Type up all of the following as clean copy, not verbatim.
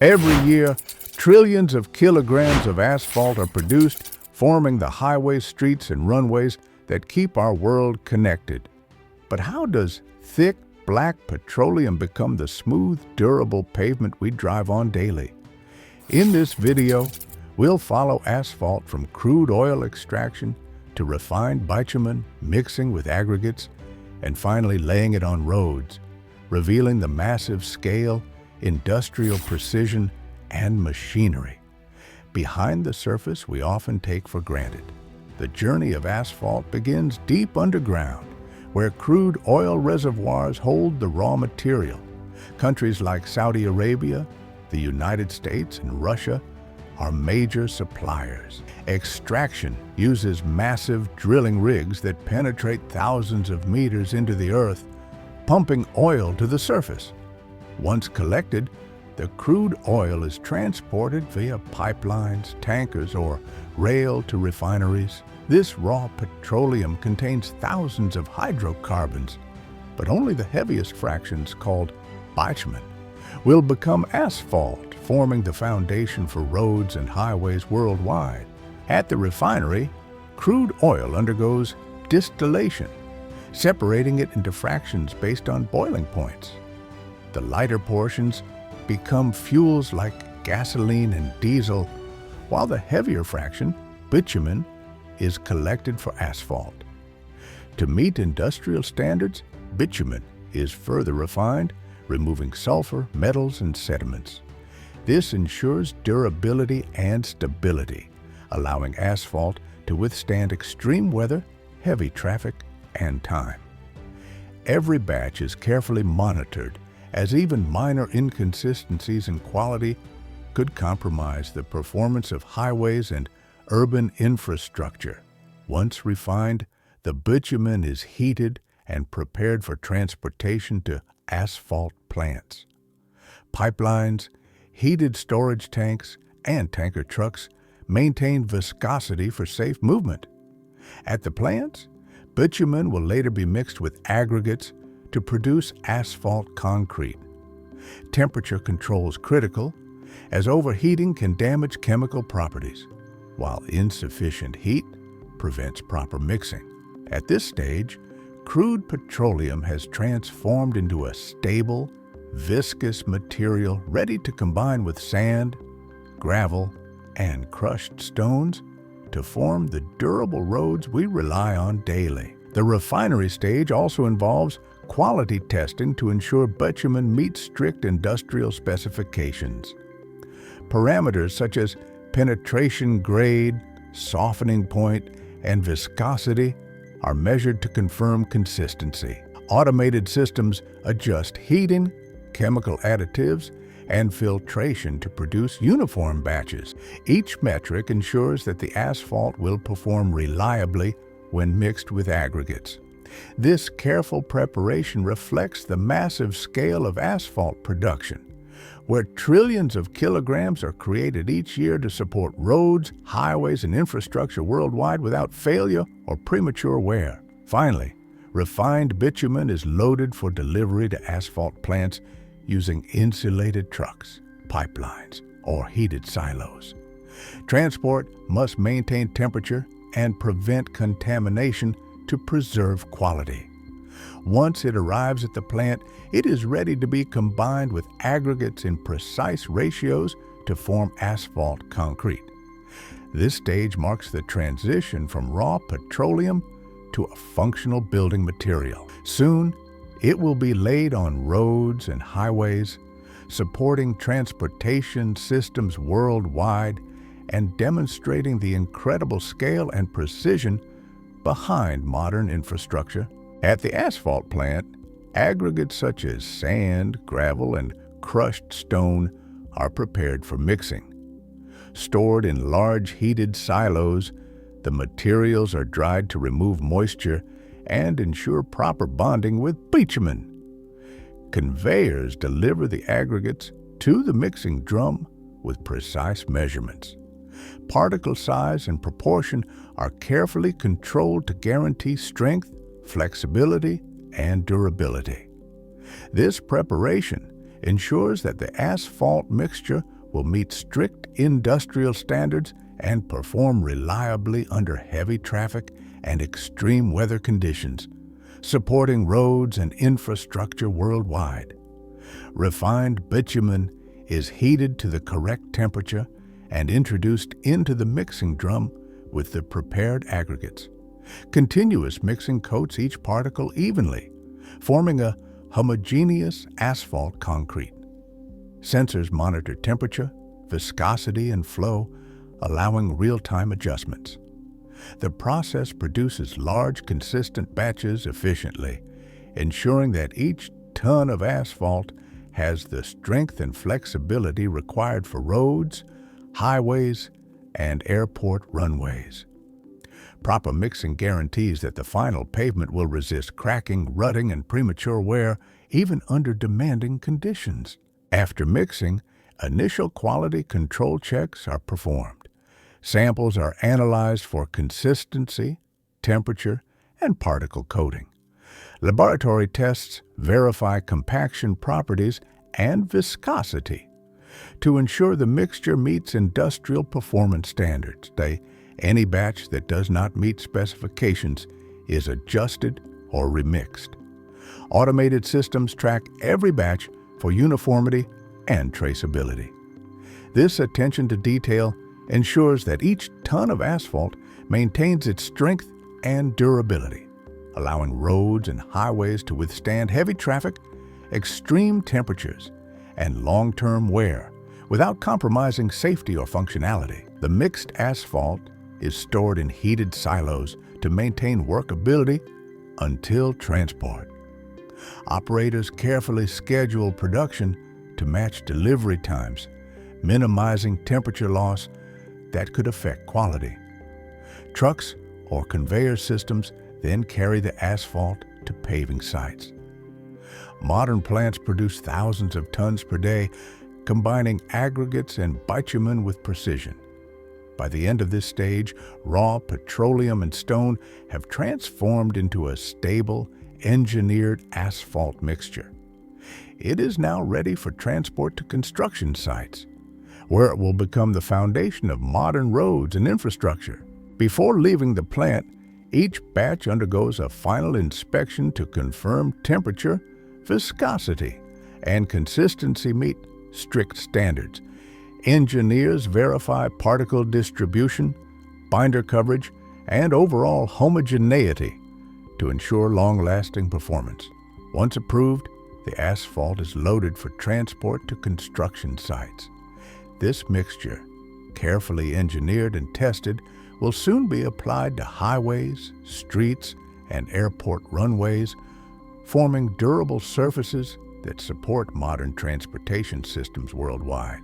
Every year, trillions of kilograms of asphalt are produced, forming the highways, streets, and runways that keep our world connected. But how does thick, black petroleum become the smooth, durable pavement we drive on daily? In this video, we'll follow asphalt from crude oil extraction to refined bitumen, mixing with aggregates, and finally laying it on roads, revealing the massive scale, industrial precision, and machinery behind the surface we often take for granted. The journey of asphalt begins deep underground, where crude oil reservoirs hold the raw material. Countries like Saudi Arabia, the United States, and Russia are major suppliers. Extraction uses massive drilling rigs that penetrate thousands of meters into the earth, pumping oil to the surface. Once collected, the crude oil is transported via pipelines, tankers, or rail to refineries. This raw petroleum contains thousands of hydrocarbons, but only the heaviest fractions, called bitumen, will become asphalt, forming the foundation for roads and highways worldwide. At the refinery, crude oil undergoes distillation, separating it into fractions based on boiling points. The lighter portions become fuels like gasoline and diesel, while the heavier fraction, bitumen, is collected for asphalt. To meet industrial standards, bitumen is further refined, removing sulfur, metals, and sediments. This ensures durability and stability, allowing asphalt to withstand extreme weather, heavy traffic, and time. Every batch is carefully monitored, as even minor inconsistencies in quality could compromise the performance of highways and urban infrastructure. Once refined, the bitumen is heated and prepared for transportation to asphalt plants. Pipelines, heated storage tanks, and tanker trucks maintain viscosity for safe movement. At the plants, bitumen will later be mixed with aggregates to produce asphalt concrete. Temperature control is critical, as overheating can damage chemical properties, while insufficient heat prevents proper mixing. At this stage, crude petroleum has transformed into a stable, viscous material ready to combine with sand, gravel, and crushed stones to form the durable roads we rely on daily. The refinery stage also involves quality testing to ensure bitumen meets strict industrial specifications. Parameters such as penetration grade, softening point, and viscosity are measured to confirm consistency. Automated systems adjust heating, chemical additives, and filtration to produce uniform batches. Each metric ensures that the asphalt will perform reliably when mixed with aggregates. This careful preparation reflects the massive scale of asphalt production, where trillions of kilograms are created each year to support roads, highways, and infrastructure worldwide without failure or premature wear. Finally, refined bitumen is loaded for delivery to asphalt plants using insulated trucks, pipelines, or heated silos. Transport must maintain temperature and prevent contamination to preserve quality. Once it arrives at the plant, it is ready to be combined with aggregates in precise ratios to form asphalt concrete. This stage marks the transition from raw petroleum to a functional building material. Soon, it will be laid on roads and highways, supporting transportation systems worldwide and demonstrating the incredible scale and precision behind modern infrastructure. At the asphalt plant, aggregates such as sand, gravel, and crushed stone are prepared for mixing. Stored in large heated silos, the materials are dried to remove moisture and ensure proper bonding with bitumen. Conveyors deliver the aggregates to the mixing drum with precise measurements. Particle size and proportion are carefully controlled to guarantee strength, flexibility, and durability. This preparation ensures that the asphalt mixture will meet strict industrial standards and perform reliably under heavy traffic and extreme weather conditions, supporting roads and infrastructure worldwide. Refined bitumen is heated to the correct temperature and introduced into the mixing drum with the prepared aggregates. Continuous mixing coats each particle evenly, forming a homogeneous asphalt concrete. Sensors monitor temperature, viscosity, and flow, allowing real-time adjustments. The process produces large, consistent batches efficiently, ensuring that each ton of asphalt has the strength and flexibility required for roads, highways, and airport runways. Proper mixing guarantees that the final pavement will resist cracking, rutting, and premature wear even under demanding conditions. After mixing, initial quality control checks are performed. Samples are analyzed for consistency, temperature, and particle coating. Laboratory tests verify compaction properties and viscosity. To ensure the mixture meets industrial performance standards, any batch that does not meet specifications is adjusted or remixed. Automated systems track every batch for uniformity and traceability. This attention to detail ensures that each ton of asphalt maintains its strength and durability, allowing roads and highways to withstand heavy traffic, extreme temperatures, and long-term wear without compromising safety or functionality. The mixed asphalt is stored in heated silos to maintain workability until transport. Operators carefully schedule production to match delivery times, minimizing temperature loss that could affect quality. Trucks or conveyor systems then carry the asphalt to paving sites. Modern plants produce thousands of tons per day, combining aggregates and bitumen with precision. By the end of this stage, raw petroleum and stone have transformed into a stable, engineered asphalt mixture. It is now ready for transport to construction sites, where it will become the foundation of modern roads and infrastructure. Before leaving the plant, each batch undergoes a final inspection to confirm temperature, viscosity, and consistency meet strict standards. Engineers verify particle distribution, binder coverage, and overall homogeneity to ensure long-lasting performance. Once approved, the asphalt is loaded for transport to construction sites. This mixture, carefully engineered and tested, will soon be applied to highways, streets, and airport runways, forming durable surfaces that support modern transportation systems worldwide.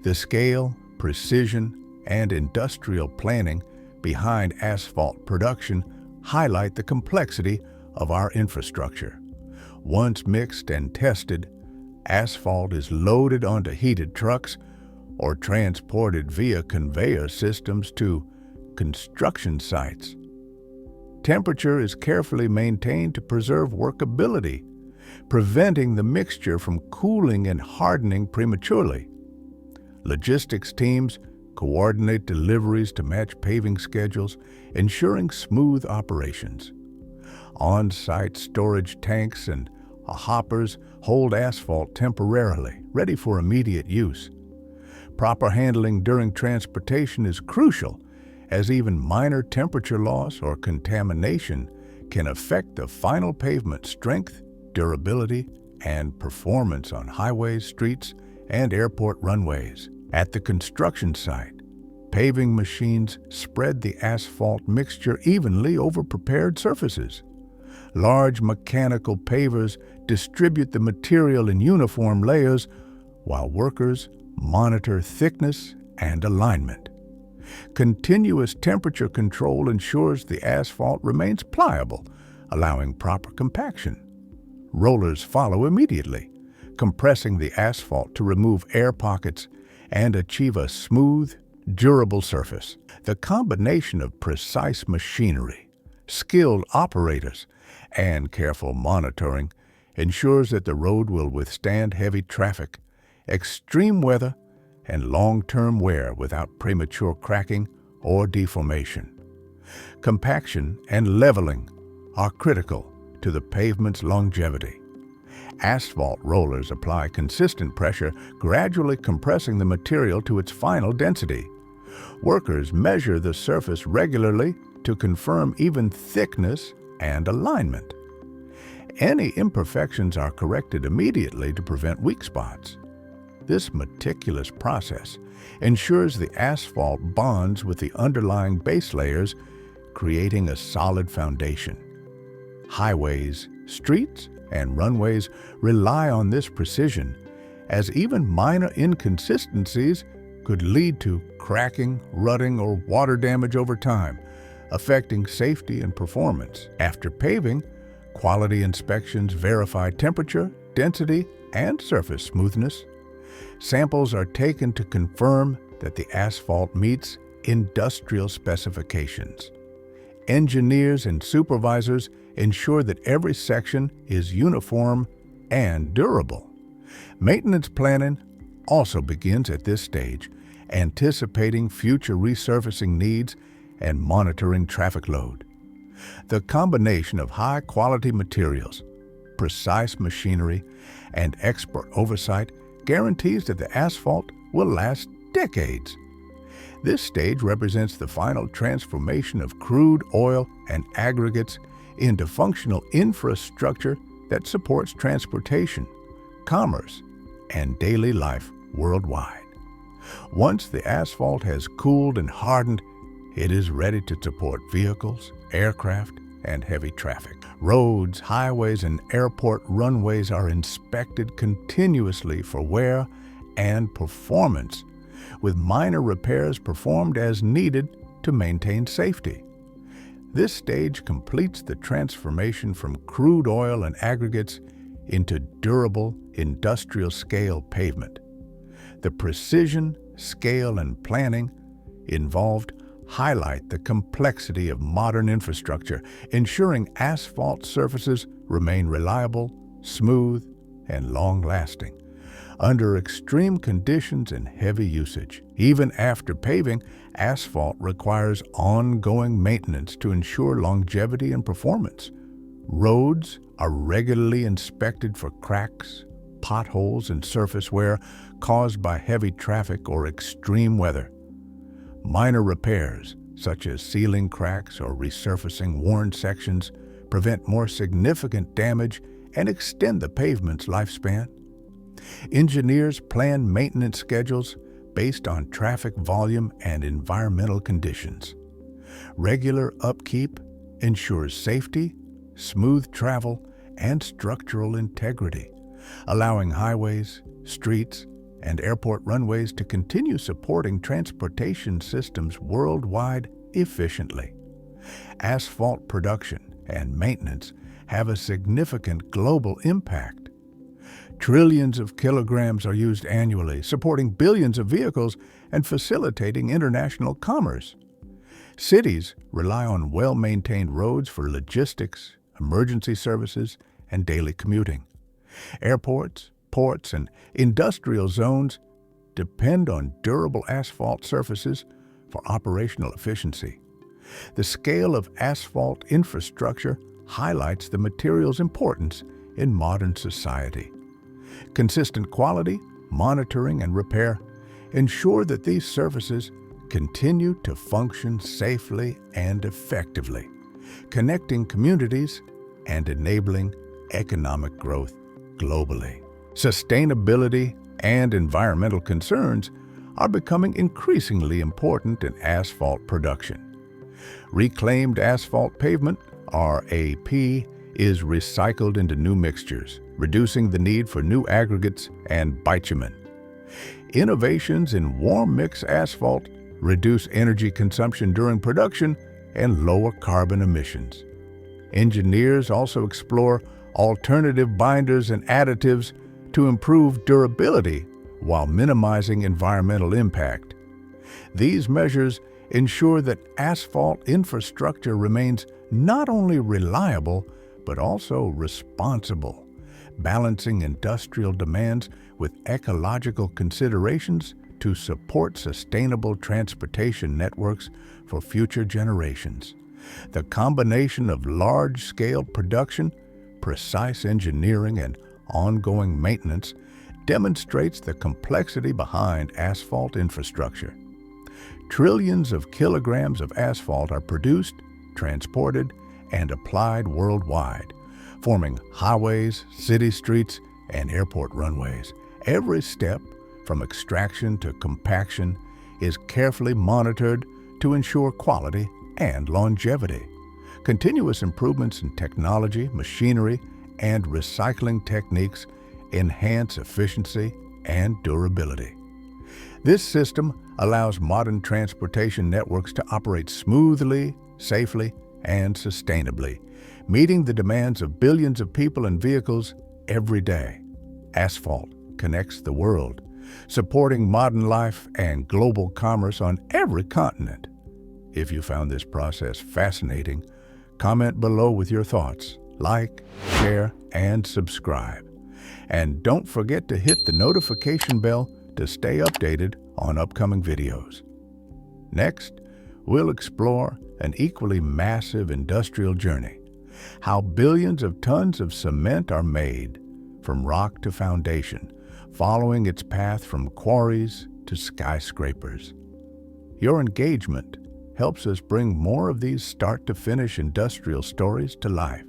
The scale, precision, and industrial planning behind asphalt production highlight the complexity of our infrastructure. Once mixed and tested, asphalt is loaded onto heated trucks or transported via conveyor systems to construction sites. Temperature is carefully maintained to preserve workability, preventing the mixture from cooling and hardening prematurely. Logistics teams coordinate deliveries to match paving schedules, ensuring smooth operations. On-site storage tanks and hoppers hold asphalt temporarily, ready for immediate use. Proper handling during transportation is crucial, as even minor temperature loss or contamination can affect the final pavement strength, durability, and performance on highways, streets, and airport runways. At the construction site, paving machines spread the asphalt mixture evenly over prepared surfaces. Large mechanical pavers distribute the material in uniform layers, while workers monitor thickness and alignment. Continuous temperature control ensures the asphalt remains pliable, allowing proper compaction. Rollers follow immediately, compressing the asphalt to remove air pockets and achieve a smooth, durable surface. The combination of precise machinery, skilled operators, and careful monitoring ensures that the road will withstand heavy traffic, extreme weather, and long-term wear without premature cracking or deformation. Compaction and leveling are critical to the pavement's longevity. Asphalt rollers apply consistent pressure, gradually compressing the material to its final density. Workers measure the surface regularly to confirm even thickness and alignment. Any imperfections are corrected immediately to prevent weak spots. This meticulous process ensures the asphalt bonds with the underlying base layers, creating a solid foundation. Highways, streets, and runways rely on this precision, as even minor inconsistencies could lead to cracking, rutting, or water damage over time, affecting safety and performance. After paving, quality inspections verify temperature, density, and surface smoothness. Samples are taken to confirm that the asphalt meets industrial specifications. Engineers and supervisors ensure that every section is uniform and durable. Maintenance planning also begins at this stage, anticipating future resurfacing needs and monitoring traffic load. The combination of high-quality materials, precise machinery, and expert oversight guarantees that the asphalt will last decades. This stage represents the final transformation of crude oil and aggregates into functional infrastructure that supports transportation, commerce, and daily life worldwide. Once the asphalt has cooled and hardened, it is ready to support vehicles, aircraft, and heavy traffic. Roads, highways, and airport runways are inspected continuously for wear and performance, with minor repairs performed as needed to maintain safety. This stage completes the transformation from crude oil and aggregates into durable, industrial-scale pavement. The precision, scale, and planning involved highlight the complexity of modern infrastructure, ensuring asphalt surfaces remain reliable, smooth, and long-lasting under extreme conditions and heavy usage. Even after paving, asphalt requires ongoing maintenance to ensure longevity and performance. Roads are regularly inspected for cracks, potholes, and surface wear caused by heavy traffic or extreme weather. Minor repairs, such as sealing cracks or resurfacing worn sections, prevent more significant damage and extend the pavement's lifespan. Engineers plan maintenance schedules based on traffic volume and environmental conditions. Regular upkeep ensures safety, smooth travel, and structural integrity, allowing highways, streets, and airport runways to continue supporting transportation systems worldwide efficiently. Asphalt production and maintenance have a significant global impact. Trillions of kilograms are used annually, supporting billions of vehicles and facilitating international commerce. Cities rely on well-maintained roads for logistics, emergency services, and daily commuting. Airports, ports, and industrial zones depend on durable asphalt surfaces for operational efficiency. The scale of asphalt infrastructure highlights the material's importance in modern society. Consistent quality, monitoring, and repair ensure that these surfaces continue to function safely and effectively, connecting communities and enabling economic growth globally. Sustainability and environmental concerns are becoming increasingly important in asphalt production. Reclaimed asphalt pavement, RAP, is recycled into new mixtures, reducing the need for new aggregates and bitumen. Innovations in warm mix asphalt reduce energy consumption during production and lower carbon emissions. Engineers also explore alternative binders and additives to improve durability while minimizing environmental impact. These measures ensure that asphalt infrastructure remains not only reliable, but also responsible, balancing industrial demands with ecological considerations to support sustainable transportation networks for future generations. The combination of large-scale production, precise engineering, and ongoing maintenance demonstrates the complexity behind asphalt infrastructure. Trillions of kilograms of asphalt are produced, transported, and applied worldwide, forming highways, city streets, and airport runways. Every step, from extraction to compaction, is carefully monitored to ensure quality and longevity. Continuous improvements in technology, machinery, and recycling techniques enhance efficiency and durability. This system allows modern transportation networks to operate smoothly, safely, and sustainably, meeting the demands of billions of people and vehicles every day. Asphalt connects the world, supporting modern life and global commerce on every continent. If you found this process fascinating, comment below with your thoughts, like, share, and subscribe. And don't forget to hit the notification bell to stay updated on upcoming videos. Next, we'll explore an equally massive industrial journey, how billions of tons of cement are made, from rock to foundation, following its path from quarries to skyscrapers. Your engagement helps us bring more of these start-to-finish industrial stories to life.